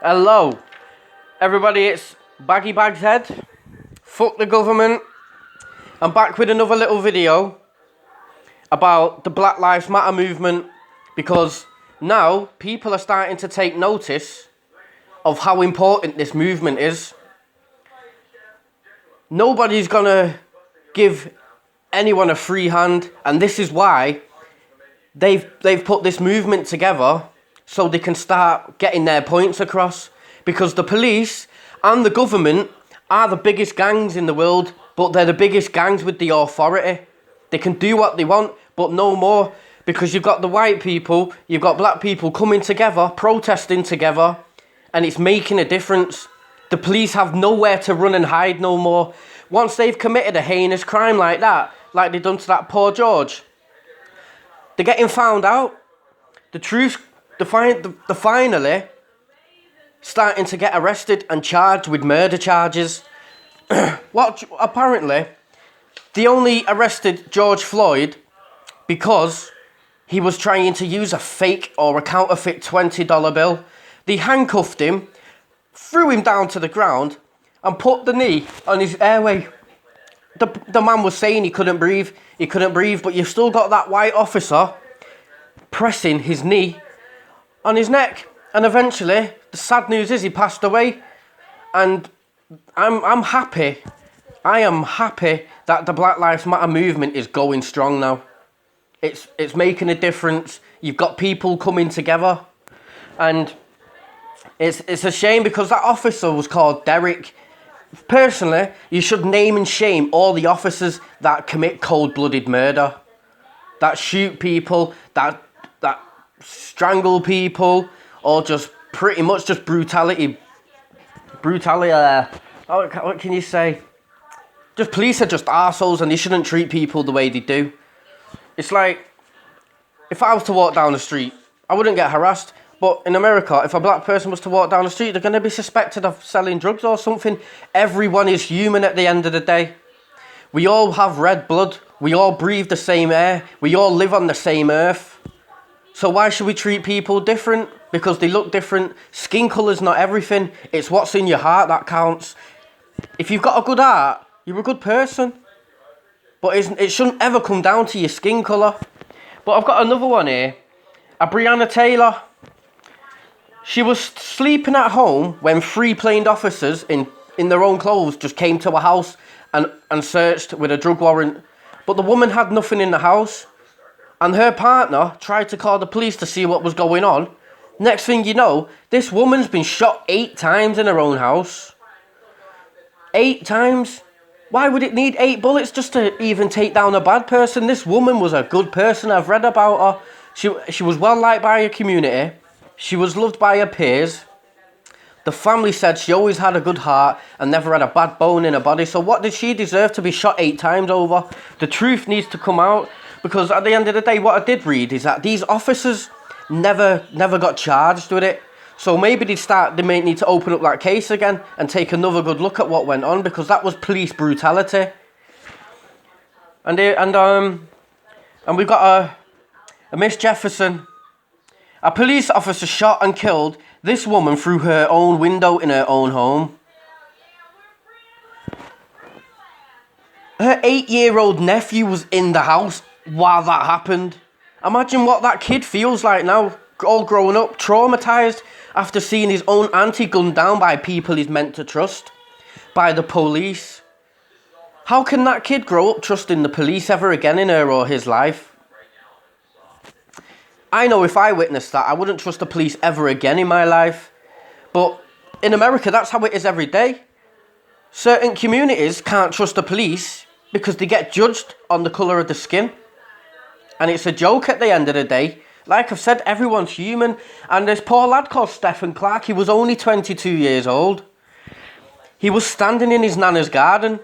Hello, everybody, it's Baggy Bags Head. Fuck the government. I'm back with another little video about the Black Lives Matter movement because now people are starting to take notice of how important this movement is. Nobody's gonna give anyone a free hand, and this is why they've put this movement together so they can start getting their points across, because the police and the government are the biggest gangs in the world, but they're the biggest gangs with the authority. They can do what they want, but no more, because you've got the white people, you've got black people coming together, protesting together, and it's making a difference. The police have nowhere to run and hide no more. Once they've committed a heinous crime like that, like they done to that poor George, they're getting found out. The truth, they're finally starting to get arrested and charged with murder charges. Apparently, they only arrested George Floyd because he was trying to use a fake or a counterfeit $20 bill. They handcuffed him, threw him down to the ground, and put the knee on his airway. The man was saying he couldn't breathe, but you've still got that white officer pressing his knee on his neck. And eventually, the sad news is he passed away. And I'm happy. I am happy that the Black Lives Matter movement is going strong now. It's making a difference. You've got people coming together. And it's a shame because that officer was called Derek. Personally, you should name and shame all the officers that commit cold-blooded murder, that shoot people, that strangle people, or just pretty much just brutality. What can you say? Just police are just arseholes and they shouldn't treat people the way they do. It's like, if I was to walk down the street, I wouldn't get harassed. But in America, if a black person was to walk down the street, they're going to be suspected of selling drugs or something. Everyone is human at the end of the day. We all have red blood. We all breathe the same air. We all live on the same earth. So why should we treat people different? Because they look different. Skin colour's not everything. It's what's in your heart that counts. If you've got a good heart, you're a good person. But it shouldn't ever come down to your skin colour. But I've got another one here. Breonna Taylor. She was sleeping at home when 3 plain officers in their own clothes just came to her house and searched with a drug warrant. But the woman had nothing in the house. And her partner tried to call the police to see what was going on. Next thing you know, this woman's been shot 8 times in her own house. 8 times? Why would it need 8 bullets just to even take down a bad person? This woman was a good person. I've read about her. She was well liked by her community. She was loved by her peers. The family said she always had a good heart and never had a bad bone in her body. So what did she deserve to be shot 8 times over? The truth needs to come out. Because at the end of the day, what I did read is that these officers never got charged with it. So maybe they may need to open up that case again and take another good look at what went on, because that was police brutality. And we've got a Miss Jefferson. A police officer shot and killed this woman through her own window in her own home. Her 8-year-old nephew was in the house while that happened. Imagine what that kid feels like now, all grown up, traumatised after seeing his own auntie gunned down by people he's meant to trust, by the police. How can that kid grow up trusting the police ever again in her or his life? I know if I witnessed that, I wouldn't trust the police ever again in my life. But in America, that's how it is every day. Certain communities can't trust the police because they get judged on the colour of the skin. And it's a joke at the end of the day. Like I've said, everyone's human. And this poor lad called Stephen Clark, he was only 22 years old. He was standing in his nana's garden.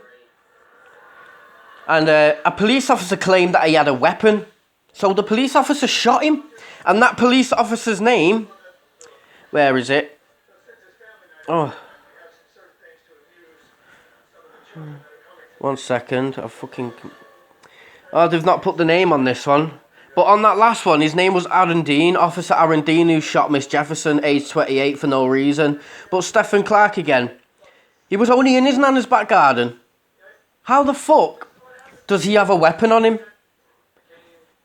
And a police officer claimed that he had a weapon. So the police officer shot him. And that police officer's name... Where is it? Oh. 1 second. They've not put the name on this one. But on that last one, his name was Aaron Dean, Officer Aaron Dean, who shot Miss Jefferson, aged 28, for no reason. But Stephen Clark again, he was only in his nana's back garden. How the fuck does he have a weapon on him?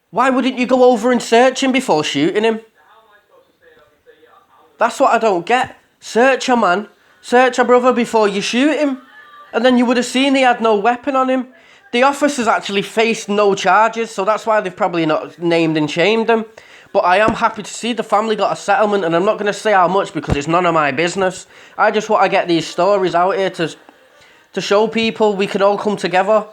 Why wouldn't you go over and search him before shooting him? That's what I don't get. Search a man, search a brother before you shoot him. And then you would have seen he had no weapon on him. The officers actually faced no charges, so that's why they've probably not named and shamed them. But I am happy to see the family got a settlement, and I'm not going to say how much because it's none of my business. I just want to get these stories out here to show people we can all come together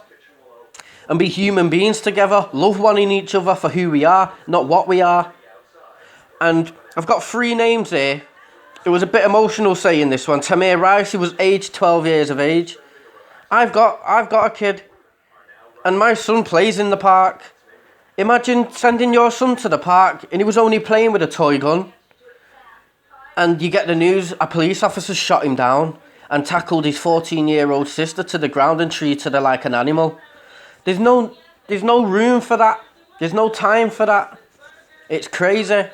and be human beings together, love one in each other for who we are, not what we are. And I've got 3 names here. It was a bit emotional saying this one. Tamir Rice, he was aged 12 years of age. I've got a kid. And my son plays in the park. Imagine sending your son to the park and he was only playing with a toy gun. And you get the news, a police officer shot him down and tackled his 14-year-old sister to the ground and treated her like an animal. There's no room for that. There's no time for that. It's crazy.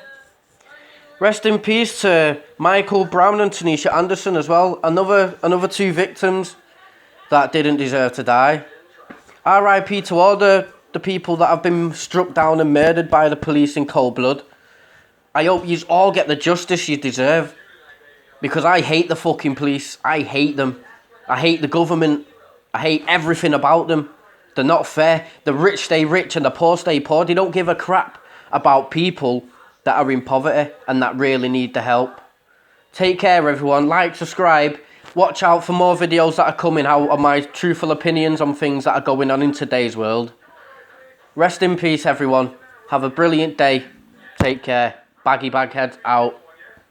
Rest in peace to Michael Brown and Tanisha Anderson as well. Another 2 victims that didn't deserve to die. R.I.P. to all the people that have been struck down and murdered by the police in cold blood. I hope you all get the justice you deserve. Because I hate the fucking police. I hate them. I hate the government. I hate everything about them. They're not fair. The rich stay rich and the poor stay poor. They don't give a crap about people that are in poverty and that really need the help. Take care, everyone. Like, subscribe. Watch out for more videos that are coming out of my truthful opinions on things that are going on in today's world. Rest in peace, everyone. Have a brilliant day. Take care. Baggy Baghead out.